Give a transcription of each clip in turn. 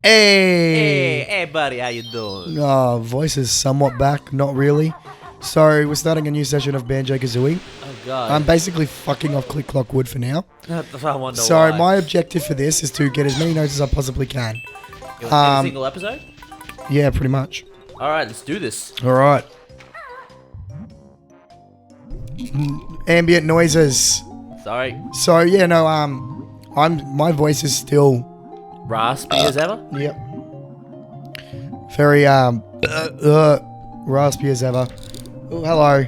Hey, buddy, how you doing? Voice is somewhat back, not really. So we're starting a new session of Banjo Kazooie. Oh god. I'm basically fucking off Click Clock Wood for now. I wonder So why. my objective for this is to get as many notes as I possibly can. You want a single episode? Yeah, pretty much. Alright, let's do this. All right. Ambient noises. Sorry. So yeah, no, my voice is still Raspy as ever? Yep. Very raspy as ever. Oh, hello.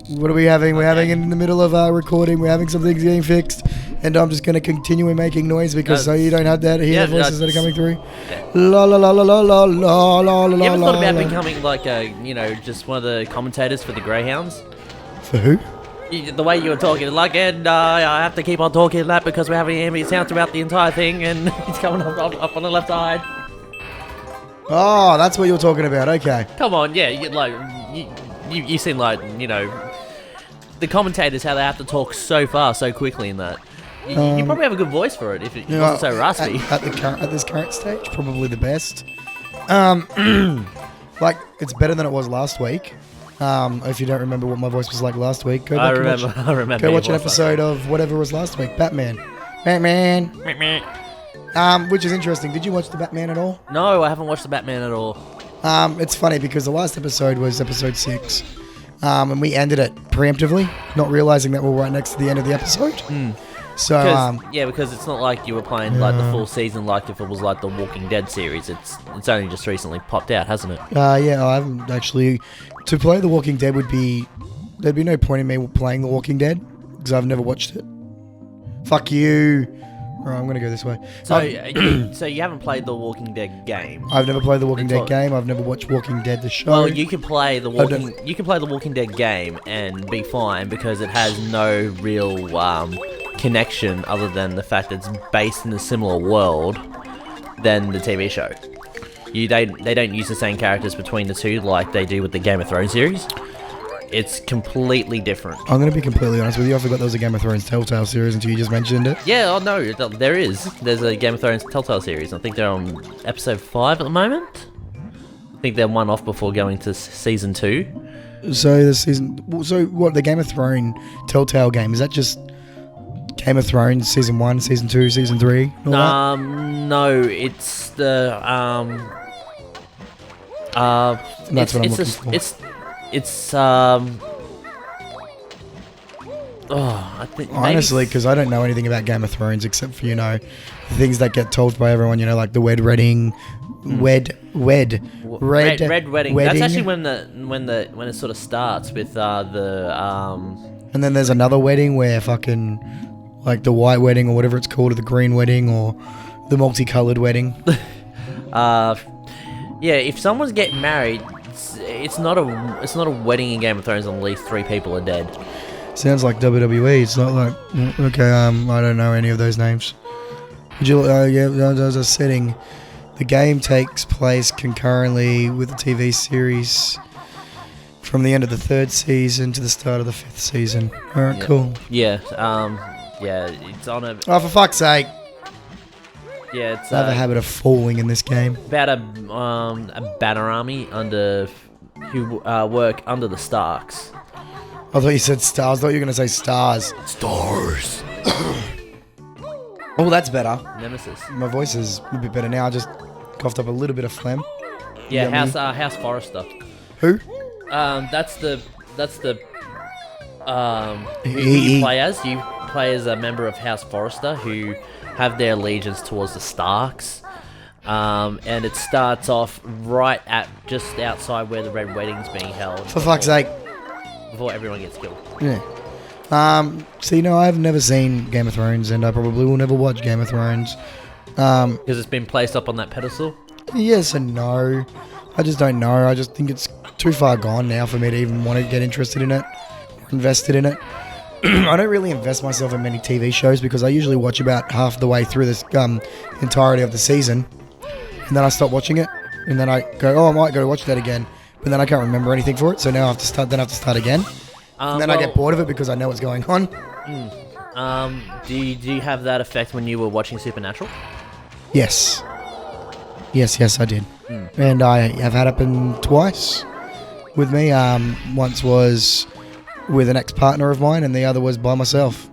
What are we having? We're having in the middle of our recording. We're having some things getting fixed, and I'm just going to continue making noise because so you don't have that hear the voices that are coming through. La la la la la la la la la. You ever thought about becoming like just one of the commentators for the Greyhounds? For who? The way you were talking, like, and I have to keep on talking that because we're having ambient sound throughout the entire thing, and it's coming up on the left side. Oh, that's what you're talking about. Okay. Come on, yeah, you seem like, the commentators, how they have to talk so fast, so quickly in that. You probably have a good voice for it if it wasn't so raspy. At this current stage, probably the best. Like, it's better than it was last week. If you don't remember what my voice was like last week, go back I remember. Go watch an episode of whatever was last week. Batman. Which is interesting. Did you watch the Batman at all? No, I haven't watched the Batman at all. It's funny because the last episode was episode 6. And we ended it preemptively, not realizing that we're right next to the end of the episode. So, because it's not like you were playing like the full season, like if it was like the Walking Dead series. It's only just recently popped out, hasn't it? Yeah, I haven't actually. To play The Walking Dead there'd be no point in me playing The Walking Dead because I've never watched it. Fuck you. Alright, I'm gonna go this way. So, so you haven't played the Walking Dead game? I've never played the Walking Dead game. I've never watched Walking Dead the show. Well, you can play the Walking Dead game and be fine because it has no real connection other than the fact that it's based in a similar world than the TV show. They don't use the same characters between the two like they do with the Game of Thrones series. It's completely different. I'm going to be completely honest with you. I forgot there was a Game of Thrones Telltale series until you just mentioned it. Yeah, no, there is. There's a Game of Thrones Telltale series. I think they're on episode 5 at the moment. I think they're one off before going to season 2. So what, the Game of Thrones Telltale game, is that just Game of Thrones season 1, season 2, season 3? No, it's the that's what I'm looking for. I think honestly, because I don't know anything about Game of Thrones except for the things that get told by everyone. Like the red wedding. Red wedding. That's actually when it sort of starts with And then there's another wedding where fucking like the white wedding or whatever it's called, or the green wedding or the multicolored wedding. Yeah, if someone's getting married, it's not a wedding in Game of Thrones unless at least 3 people are dead. Sounds like WWE. It's not like okay. I don't know any of those names. There's a setting. The game takes place concurrently with the TV series from the end of the 3rd season to the start of the 5th season. All right, cool. Yeah, it's on a. Oh, for fuck's sake! Yeah, it's I have a habit of falling in this game. About a banner army who work under the Starks. I thought you said stars. I thought you were going to say stars. Stars. Oh, that's better. Nemesis. My voice is a bit better now. I just coughed up a little bit of phlegm. Yeah, House Forrester. Who? That's the who you play as. You play as a member of House Forrester who have their allegiance towards the Starks. And it starts off right at just outside where the Red Wedding's being held. For fuck's sake. Before everyone gets killed. Yeah. I've never seen Game of Thrones, and I probably will never watch Game of Thrones. Because it's been placed up on that pedestal? Yes and no. I just don't know. I just think it's too far gone now for me to even want to get interested in it or invested in it. I don't really invest myself in many TV shows because I usually watch about half the way through this entirety of the season, and then I stop watching it, and then I go, oh, I might go watch that again, but then I can't remember anything for it, so now I have to start again. And then I get bored of it because I know what's going on. Do you have that effect when you were watching Supernatural? Yes. Yes, I did. And I have had it happen twice with me. Once was with an ex-partner of mine, and the other was by myself.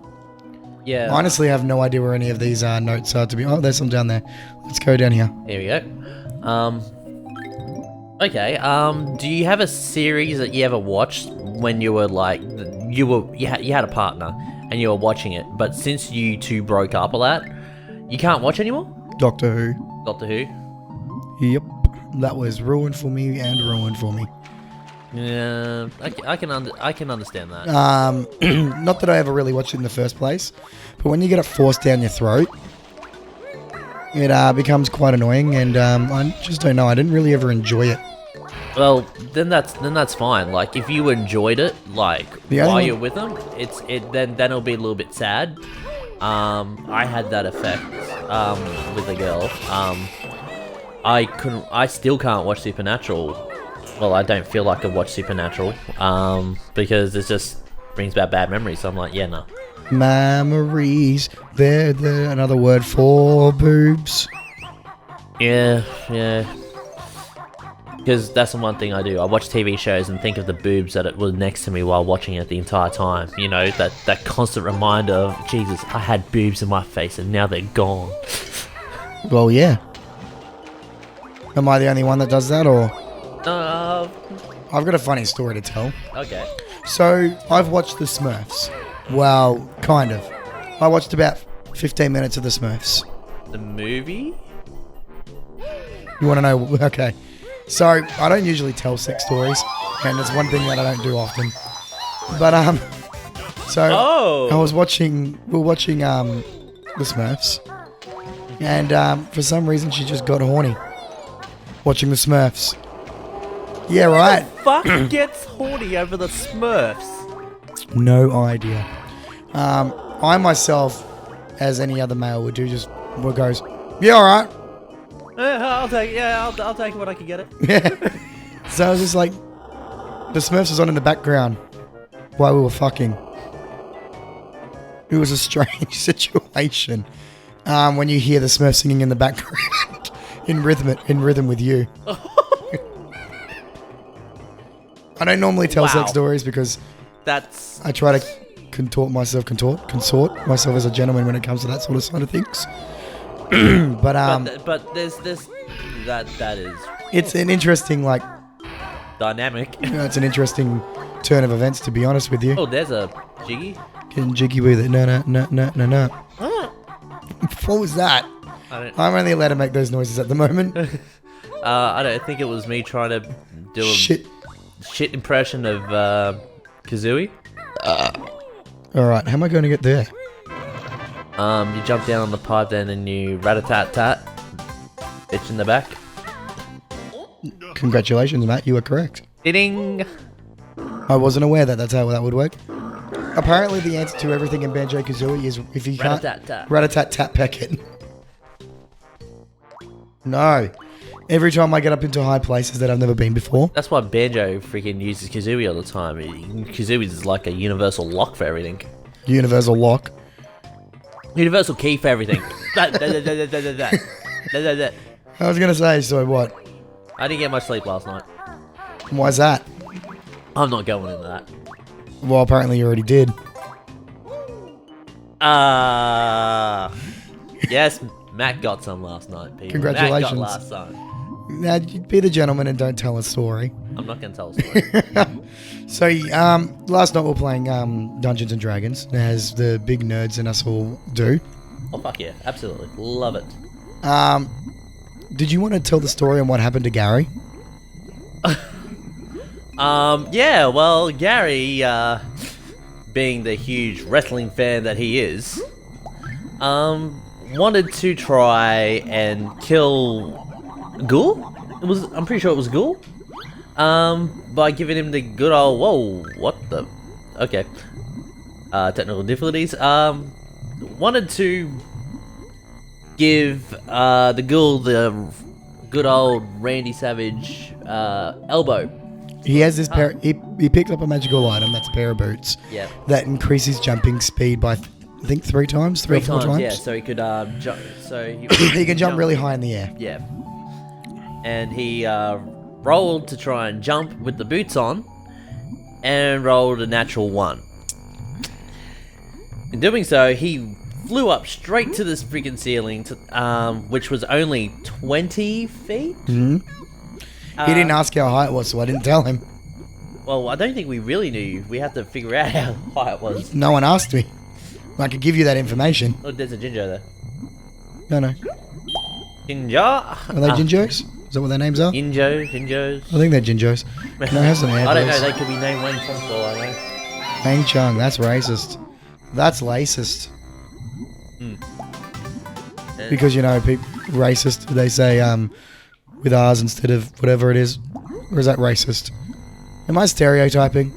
Yeah. Honestly, I have no idea where any of these notes are to be. Oh, there's some down there. Let's go down here. Here we go. Okay. Do you have a series that you ever watched when you were like you had a partner and you were watching it, but since you two broke up or that, you can't watch anymore? Doctor Who. Doctor Who. Yep. That was ruined for me. Yeah, I can understand that. Not that I ever really watched it in the first place, but when you get it forced down your throat, it becomes quite annoying, and I just don't know. I didn't really ever enjoy it. Well, then that's fine. Like if you enjoyed it, like while you're with them, then it'll be a little bit sad. I had that effect with a girl. I still can't watch Supernatural. Well, I don't feel like I could watch Supernatural because it just brings back bad memories. So I'm like, yeah, no. Memories. They're another word for boobs. Yeah. Because that's the one thing I do. I watch TV shows and think of the boobs that it was next to me while watching it the entire time. You know, that constant reminder of, Jesus, I had boobs in my face and now they're gone. Well, yeah. Am I the only one that does that, or? I've got a funny story to tell. Okay. So, I've watched the Smurfs. Well, kind of. I watched about 15 minutes of the Smurfs. The movie? You want to know? Okay. So, I don't usually tell sex stories, and it's one thing that I don't do often. But, we were watching the Smurfs, and for some reason she just got horny watching the Smurfs. Yeah, right. Who the fuck gets horny over the Smurfs? No idea. I myself, as any other male would do, just goes, yeah, all right. I'll take it when I can get it. Yeah. So I was just like, the Smurfs was on in the background while we were fucking. It was a strange situation when you hear the Smurfs singing in the background in rhythm with you. I don't normally tell sex stories because I try to consort myself as a gentleman when it comes to that sort of side of things. but there's this that is. It's an interesting dynamic. It's an interesting turn of events, to be honest with you. Oh, there's a jiggy. Getting jiggy with it. No. What was that? I'm only allowed to make those noises at the moment. I don't think it was me trying to do a shit impression of Kazooie. Alright, how am I going to get there? You jump down on the pipe then and you rat-a-tat-tat. Bitch in the back. Congratulations, Matt, you were correct. Ding! I wasn't aware that's how that would work. Apparently the answer to everything in Banjo Kazooie is if you can't rat-a-tat-tat peck it. No. Every time I get up into high places that I've never been before. That's why Banjo freaking uses Kazooie all the time. Kazooie is like a universal lock for everything. Universal lock? Universal key for everything. I was going to say, so what? I didn't get much sleep last night. Why's that? I'm not going into that. Well, apparently you already did. Yes, Matt got some last night, people. Congratulations. Matt got last time. Now, be the gentleman and don't tell a story. I'm not going to tell a story. So, last night we were playing Dungeons and Dragons, as the big nerds in us all do. Oh, fuck yeah. Absolutely. Love it. Did you want to tell the story on what happened to Gary? Yeah, well, Gary, being the huge wrestling fan that he is, wanted to try and kill Ghoul? I'm pretty sure it was Ghoul. By giving him the good old, whoa, what the, okay. Technical difficulties. Wanted to give, the Ghoul the good old Randy Savage, elbow. He has this pair, he picked up a magical item, that's a pair of boots. Yeah. That increases jumping speed by, I think 3 or 4 times. Yeah, so he could, jump, so he can jump really high in the air. Yeah. and he rolled to try and jump with the boots on, and rolled a natural 1. In doing so, he flew up straight to this freaking ceiling, which was only 20 feet. He didn't ask how high it was, so I didn't tell him. Well, I don't think we really knew. We had to figure out how high it was. No one asked me. I could give you that information. Oh, there's a ginger there. No. Ginger? Are they Gingos? Is that what their names are? Gingos. I think they're Gingos. Can I have some air, I don't know, please? they could be named Wayne Fong for all I know. Hang Chung, that's racist. That's lacist. Because, racist, they say with R's instead of whatever it is. Or is that racist? Am I stereotyping?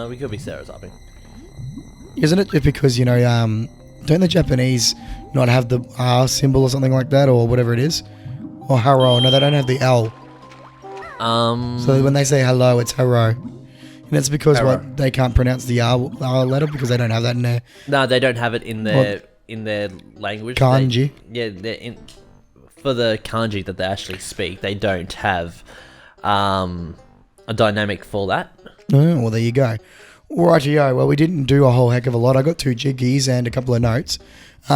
We could be stereotyping. Isn't it because, don't the Japanese not have the R symbol or something like that, or whatever it is? Or haro? No, they don't have the L. So when they say hello, it's haro. And it's because they can't pronounce the R letter because they don't have that in there. No, they don't have it in their language. Kanji. For the kanji that they actually speak, they don't have a dynamic for that. Oh, well, there you go. Rightio. Well, we didn't do a whole heck of a lot. I got 2 jiggies and a couple of notes.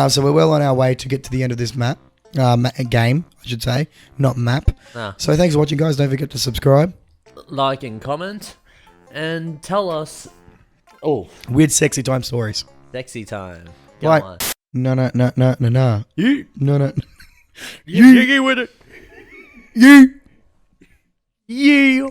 So we're well on our way to get to the end of this game, I should say, not map. So thanks for watching, guys. Don't forget to subscribe. Like and comment. And tell us... Oh. Weird sexy time stories. Sexy time. Come on. No. You. No. You jiggy with it. You. Yeah.